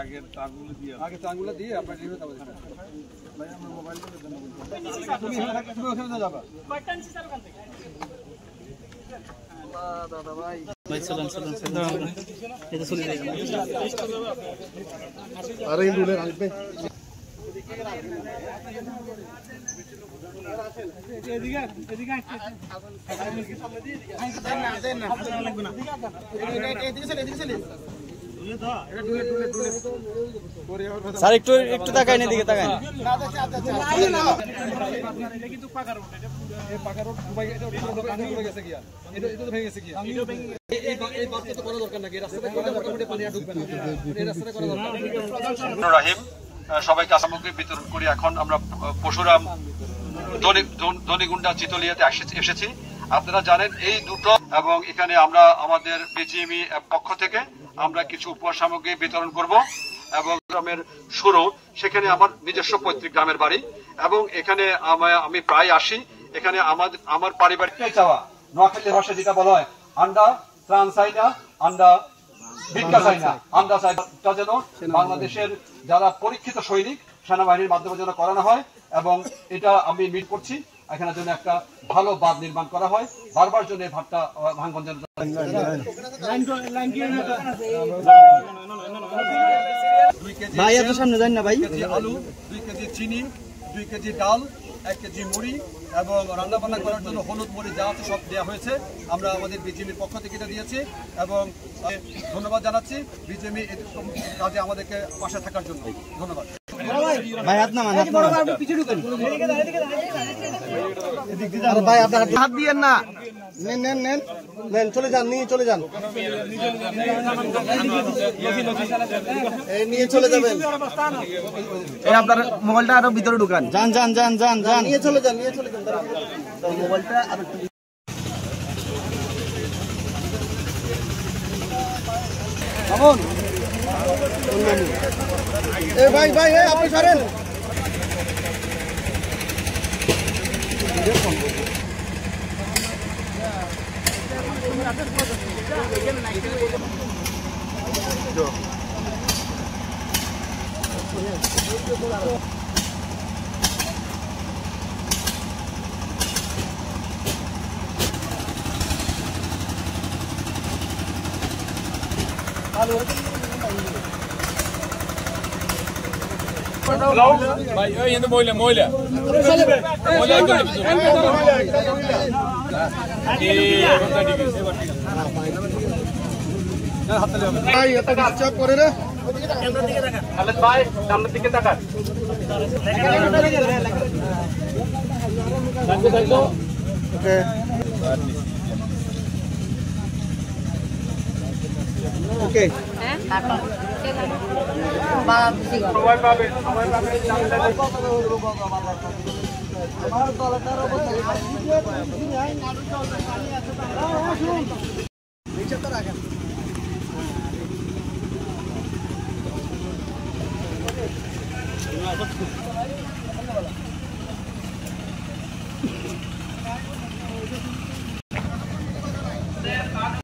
আগে তারগুলো দিয়ে আপনার দাদা ভাই আরে রুলে রাখবে স্যার একটু একটু তাকায় না, দিকে তাকায়। সবাইকে সামগ্রী বিতরণ করি। এখন আমরা পরশুরাম ধনিগুন্ডা চিতলিয়াতে এসেছি। আপনারা জানেন এই দুটো, এবং এখানে আমরা আমাদের বিজিএমই পক্ষ থেকে আমরা কিছু উপহার সামগ্রী বিতরণ করব। এবং গ্রামের শুরু, সেখানে আমার নিজস্ব পৈতৃক গ্রামের বাড়ি, এবং এখানে আমি প্রায় আসি। এখানে আমার পারিবারিক চাওয়া, নোয়াখালীর ভাষায় যেটা বলা হয় আন্ডা ত্রাণ চাই না, আন্ডা ভিক্ষা চাই না, আন্ডা চাইটা যেন বাংলাদেশের যারা পরীক্ষিত সৈনিক সেনাবাহিনীর মাধ্যমে যেন করানো হয়। এবং এটা আমি মিট করছি, এখানে যেন একটা ভালো বাঁধ নির্মাণ করা হয়, বারবার জন্য এই ভাতটা ভাঙন যেন। ভাই এত সামনে যান না ভাই। 2 কেজি আলু, 2 কেজি চিনি, 2 কেজি ডাল, 1 কেজি মুড়ি, এবং রান্নাবান্না করার জন্য হলুদ মুড়ি যা আছে সব দেওয়া হয়েছে। আমরা আমাদের বিজেপির পক্ষ থেকে এটা দিয়েছি, এবং ধন্যবাদ জানাচ্ছি বিজেপি কাজে আমাদেরকে পাশে থাকার জন্য। ধন্যবাদ ভাই। হাত নামান, হাত নামান। ভাই আপনার হাত দিয়েন না। নেন নেন নেন নেন, চলে যান, নিয়ে চলে যান, নিয়ে চলে যাবেন। এই আপনার মোবাইলটা আরো ভিতরে ঢুকান। যান যান যান যান যান, নিয়ে চলে যান, নিয়ে চলে যান মোবাইলটা আরো। কেমন ভাই ভাই আপনি সরেন। ভাই ওই এনে মহিলা মহিলা ভাই এত ডিস্টার্ব করে না। খালেদ ভাই সামনের দিকে তাকান। ওকে ওকে সবাই পাবে, সবাই পাবে।